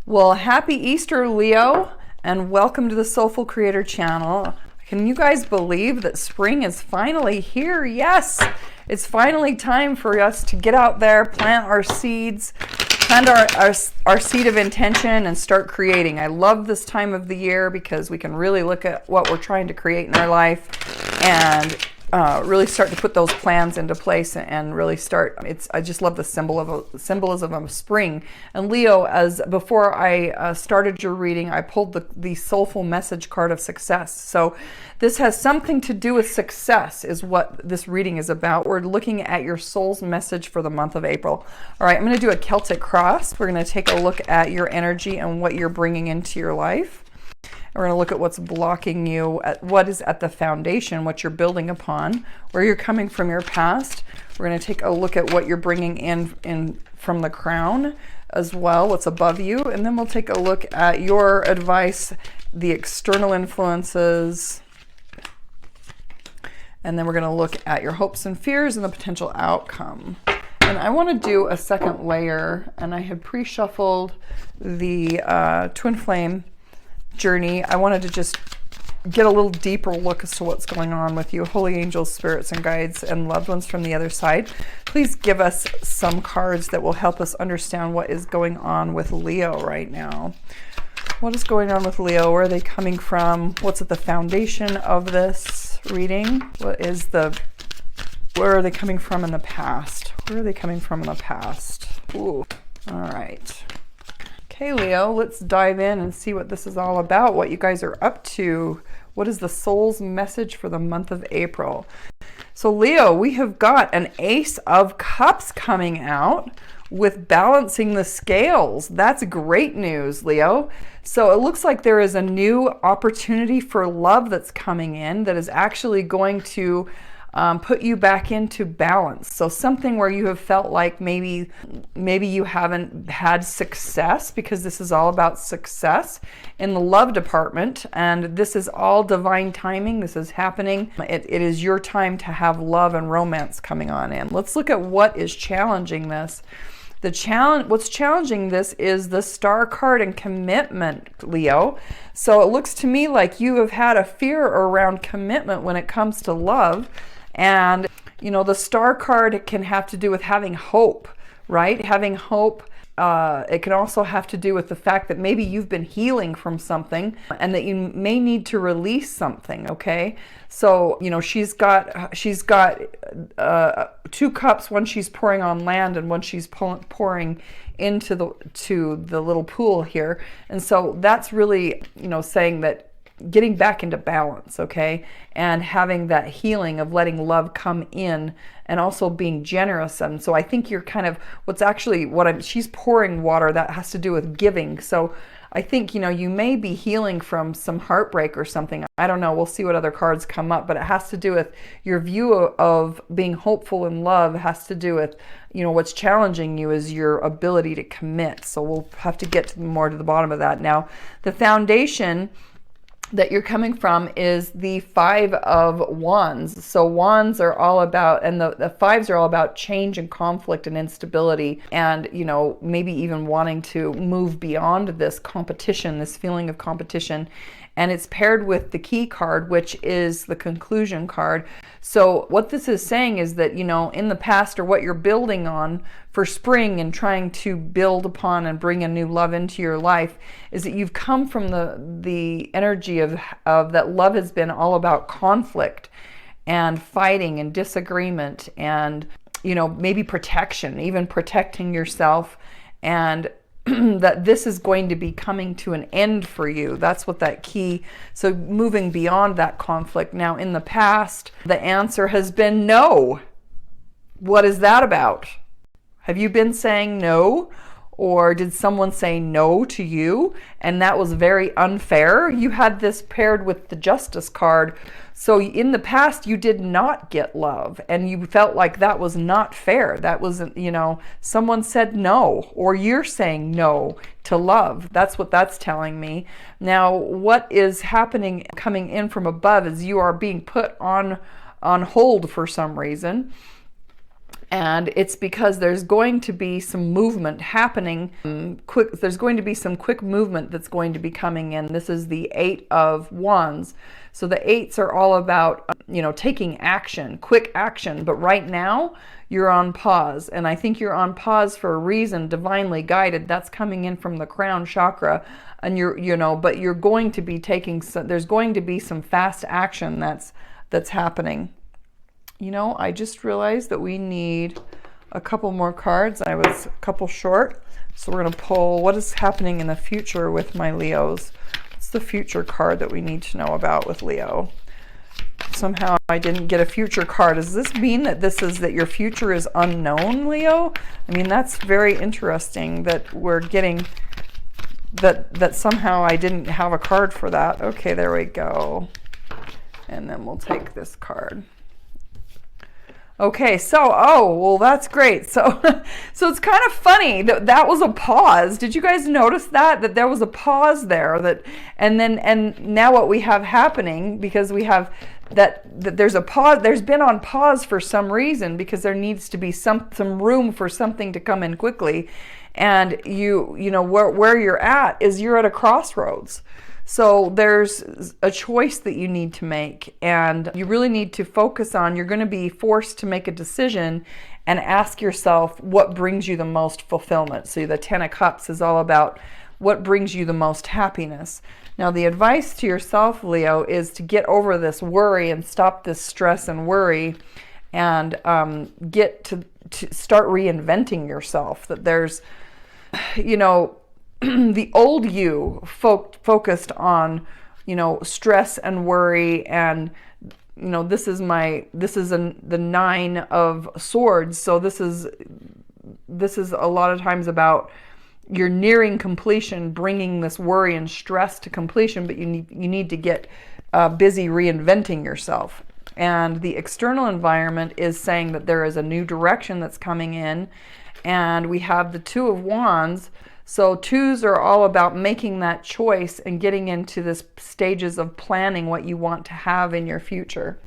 Well, happy Easter, Leo, and welcome to the SoulFull Creator channel. Can you guys believe that spring is finally here? Yes, it's finally time for us to get out there, plant our seeds, plant our seed of intention and start creating. I love this time of the year because we can really look at what we're trying to create in our life and really start to put those plans into place and really start. I just love the symbolism of spring. And Leo, as before I started your reading, I pulled the soulful message card of success. So this has something to do with success, is what this reading is about. We're looking at your soul's message for the month of April. All right, I'm going to do a Celtic cross. We're going to take a look at your energy and what you're bringing into your life. We're going to look at what's blocking you, at what is at the foundation, what you're building upon, where you're coming from your past. We're going to take a look at what you're bringing in from the crown as well, what's above you. And then we'll take a look at your advice, the external influences. And then we're going to look at your hopes and fears and the potential outcome. And I want to do a second layer, and I had pre-shuffled the Twin Flame journey. I wanted to just get a little deeper look as to what's going on with you, holy angels, spirits, and guides, and loved ones from the other side. Please give us some cards that will help us understand what is going on with Leo right now. What is going on with Leo? Where are they coming from? What's at the foundation of this reading? Where are they coming from in the past? Where are they coming from in the past? Ooh, all right. Okay, Leo, let's dive in and see what this is all about, what you guys are up to. What is the soul's message for the month of April? So Leo, we have got an Ace of Cups coming out with balancing the scales. That's great news, Leo. So it looks like there is a new opportunity for love that's coming in that is actually going to put you back into balance. So something where you have felt like maybe you haven't had success, because this is all about success in the love department, and this is all divine timing. This is happening. It is your time to have love and romance coming on in. Let's look at what is challenging this. What's challenging this is the Star card and commitment, Leo. So it looks to me like you have had a fear around commitment when it comes to love. And, you know, the Star card can have to do with having hope, right? Having hope. It can also have to do with the fact that maybe you've been healing from something and that you may need to release something, okay? So, you know, she's got 2 cups, one she's pouring on land and one she's pouring into the little pool here. And so that's really, you know, saying that getting back into balance, okay? And having that healing of letting love come in and also being generous. And so I think you're kind of, she's pouring water, that has to do with giving. So I think, you know, you may be healing from some heartbreak or something. I don't know. We'll see what other cards come up, but it has to do with your view of being hopeful in love. It has to do with, you know, what's challenging you is your ability to commit. So we'll have to get more to the bottom of that. Now, the foundation that you're coming from is the 5 of Wands. So wands are all about, and the 5s are all about change and conflict and instability, and, you know, maybe even wanting to move beyond this competition, this feeling of competition. And it's paired with the Key card, which is the conclusion card. So what this is saying is that, you know, in the past, or what you're building on for spring and trying to build upon and bring a new love into your life, is that you've come from the energy of that love has been all about conflict and fighting and disagreement and, you know, maybe protection, even protecting yourself, and that this is going to be coming to an end for you. That's what that key, so moving beyond that conflict. Now, in the past, the answer has been no. What is that about? Have you been saying no? Or did someone say no to you and that was very unfair? You had this paired with the Justice card. So in the past, you did not get love and you felt like that was not fair. That wasn't, you know, someone said no, or you're saying no to love. That's what that's telling me. Now, what is happening coming in from above is you are being put on hold for some reason. And it's because there's going to be some movement happening quick. There's going to be some quick movement that's going to be coming in. This is the 8 of Wands. So the 8s are all about, taking action, quick action. But right now you're on pause. And I think you're on pause for a reason, divinely guided. That's coming in from the crown chakra. And but you're going to be there's going to be some fast action that's happening. I just realized that we need a couple more cards. I was a couple short. So we're going to pull what is happening in the future with my Leos. What's the future card that we need to know about with Leo? Somehow I didn't get a future card. Does this mean that your future is unknown, Leo? I mean, that's very interesting that we're getting that somehow I didn't have a card for that. Okay, there we go. And then we'll take this card. Okay, so, well, that's great. So it's kind of funny that was a pause. Did you guys notice that there was a pause there? And now what we have happening, because we have that there's a pause, there's been on pause for some reason, because there needs to be some room for something to come in quickly. And where you're at is you're at a crossroads. So there's a choice that you need to make, and you really need to focus on, you're going to be forced to make a decision and ask yourself what brings you the most fulfillment. So the 10 of Cups is all about what brings you the most happiness. Now the advice to yourself, Leo, is to get over this worry and stop this stress and worry, and get to start reinventing yourself. That there's, the old you focused on, stress and worry, and this is the 9 of Swords. So this is a lot of times about you're nearing completion, bringing this worry and stress to completion, but you need to get busy reinventing yourself. And the external environment is saying that there is a new direction that's coming in, and we have the 2 of Wands. So 2s are all about making that choice and getting into this stages of planning what you want to have in your future.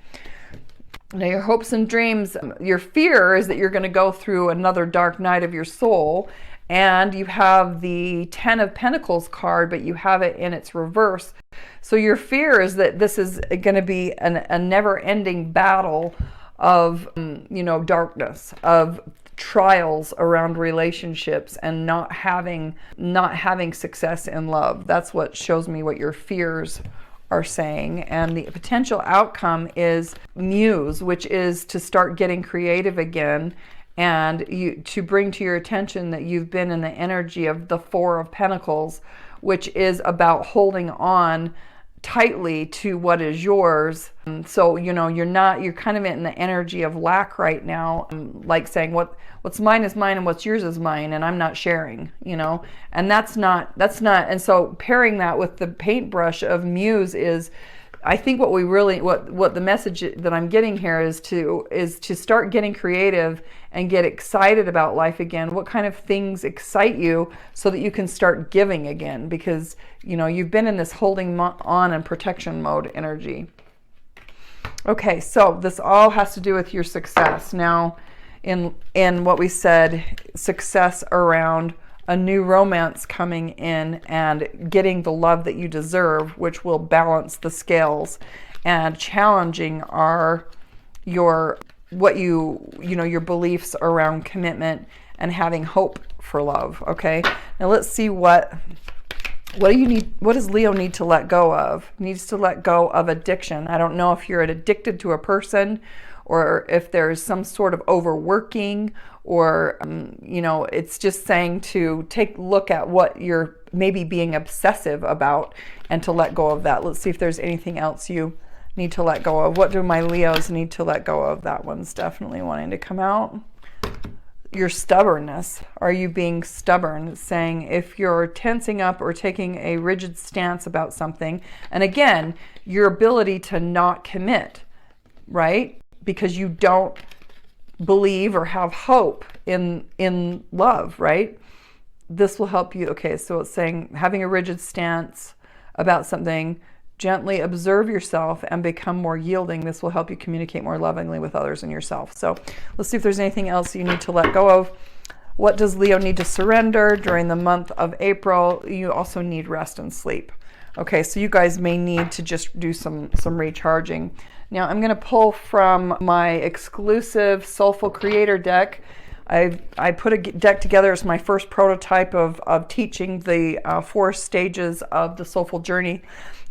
Now your hopes and dreams, your fear is that you're going to go through another dark night of your soul, and you have the 10 of Pentacles card, but you have it in its reverse. So your fear is that this is going to be a never-ending battle of, darkness, of trials around relationships, and not having success in love. That's what shows me what your fears are saying. And the potential outcome is Muse, which is to start getting creative again, and to bring to your attention that you've been in the energy of the 4 of Pentacles, which is about holding on tightly to what is yours. So you're kind of in the energy of lack right now, like saying what's mine is mine and what's yours is mine, and I'm not sharing, and that's not. And so pairing that with the paintbrush of Muse is, I think what the message that I'm getting here is to start getting creative and get excited about life again. What kind of things excite you, so that you can start giving again, because you've been in this holding on and protection mode energy. Okay, so this all has to do with your success. Now in what we said, success around a new romance coming in and getting the love that you deserve, which will balance the scales, and challenging your beliefs around commitment and having hope for love. Okay, now let's see what do you need? What does Leo need to let go of? Needs to let go of addiction. I don't know if you're addicted to a person, or if there's some sort of overworking, or it's just saying to take a look at what you're maybe being obsessive about, and to let go of that. Let's see if there's anything else you need to let go of. What do my Leos need to let go of? That one's definitely wanting to come out. Your stubbornness. Are you being stubborn? It's saying if you're tensing up or taking a rigid stance about something, and again, your ability to not commit, right? Because you don't believe or have hope in love, right? This will help you. Okay, so it's saying having a rigid stance about something, Gently observe yourself and become more yielding. This will help you communicate more lovingly with others and yourself. So let's see if there's anything else you need to let go of. What does Leo need to surrender during the month of April? You also need rest and sleep. Okay, so you guys may need to just do some recharging. Now I'm going to pull from my exclusive SoulFull Creator deck. I put a deck together as my first prototype of teaching the 4 stages of the SoulFull journey.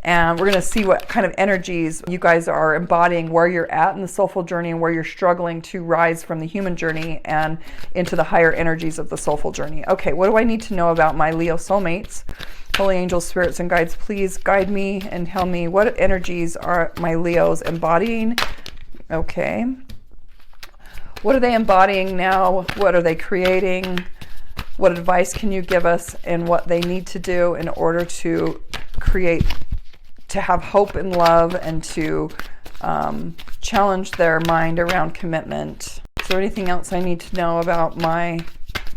And we're going to see what kind of energies you guys are embodying, where you're at in the SoulFull journey and where you're struggling to rise from the human journey and into the higher energies of the SoulFull journey. Okay, what do I need to know about my Leo soulmates? Holy angels, spirits, and guides, please guide me and tell me what energies are my Leos embodying. Okay. What are they embodying now? What are they creating? What advice can you give us in what they need to do in order to create, to have hope and love, and to challenge their mind around commitment? Is there anything else I need to know about my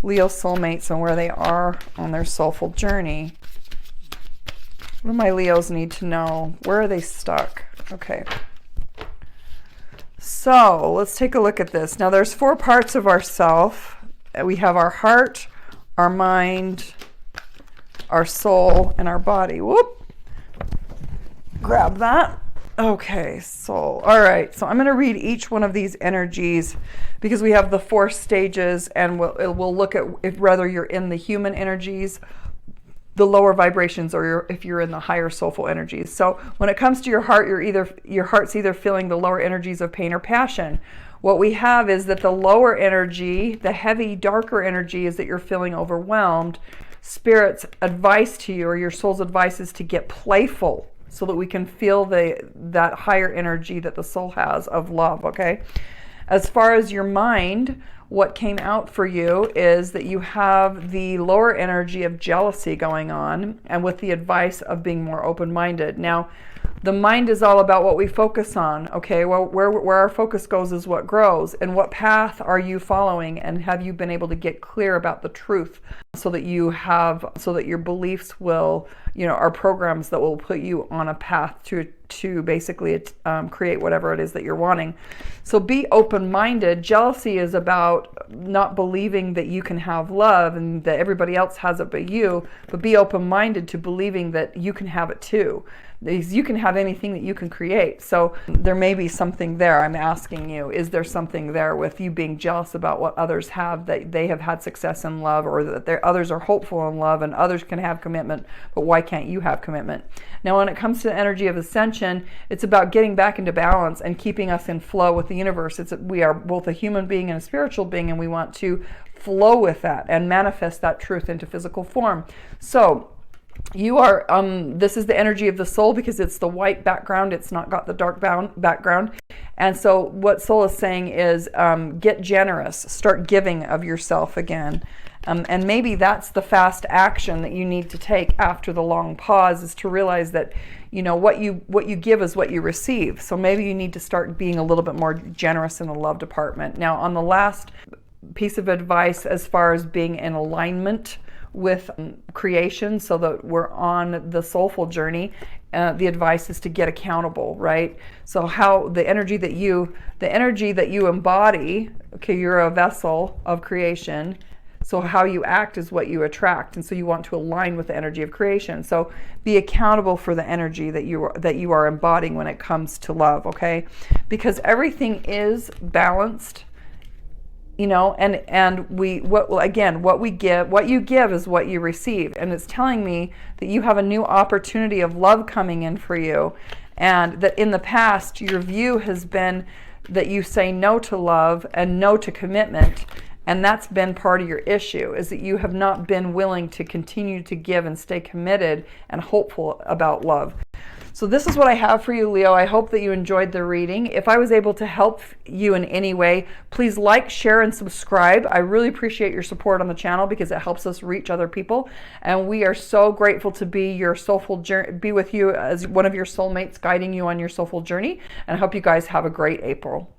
Leo soulmates and where they are on their soulful journey? What do my Leos need to know? Where are they stuck? Okay. So let's take a look at this. Now there's 4 parts of ourself. We have our heart, our mind, our soul, and our body. Whoop. Grab that. Okay, soul. All right, so I'm going to read each one of these energies because we have the 4 stages, and we'll look at whether you're in the human energies, the lower vibrations, or if you're in the higher soulful energies. So when it comes to your heart, your heart's either feeling the lower energies of pain or passion. What we have is that the lower energy, the heavy, darker energy, is that you're feeling overwhelmed. Spirit's advice to you, or your soul's advice, is to get playful so that we can feel that higher energy that the soul has of love, okay? As far as your mind, what came out for you is that you have the lower energy of jealousy going on, and with the advice of being more open-minded. Now, the mind is all about what we focus on, okay? Well, where our focus goes is what grows. And what path are you following? And have you been able to get clear about the truth so that your beliefs will, are programs that will put you on a path to basically create whatever it is that you're wanting. So be open-minded. Jealousy is about not believing that you can have love and that everybody else has it but you, but be open-minded to believing that you can have it too. You can have anything that you can create. So there may be something there. I'm asking you, is there something there with you being jealous about what others have, that they have had success in love, or that others are hopeful in love and others can have commitment, but why can't you have commitment? Now, when it comes to the energy of ascension, it's about getting back into balance and keeping us in flow with the universe. We are both a human being and a spiritual being, and we want to flow with that and manifest that truth into physical form. So you are, this is the energy of the soul because it's the white background. It's not got the dark background. And so what soul is saying is get generous, start giving of yourself again. And maybe that's the fast action that you need to take after the long pause, is to realize that, what you give is what you receive. So maybe you need to start being a little bit more generous in the love department. Now, on the last piece of advice, as far as being in alignment with creation so that we're on the soulful journey, the advice is to get accountable, right? So how the energy that you embody, okay, you're a vessel of creation, so how you act is what you attract, and so you want to align with the energy of creation. So be accountable for the energy that you are embodying when it comes to love, okay? Because everything is balanced. And what you give is what you receive. And it's telling me that you have a new opportunity of love coming in for you. And that in the past, your view has been that you say no to love and no to commitment. And that's been part of your issue, is that you have not been willing to continue to give and stay committed and hopeful about love. So this is what I have for you, Leo. I hope that you enjoyed the reading. If I was able to help you in any way, please like, share, and subscribe. I really appreciate your support on the channel because it helps us reach other people. And we are so grateful to be your soulful journey, be with you as one of your soulmates, guiding you on your soulful journey. And I hope you guys have a great April.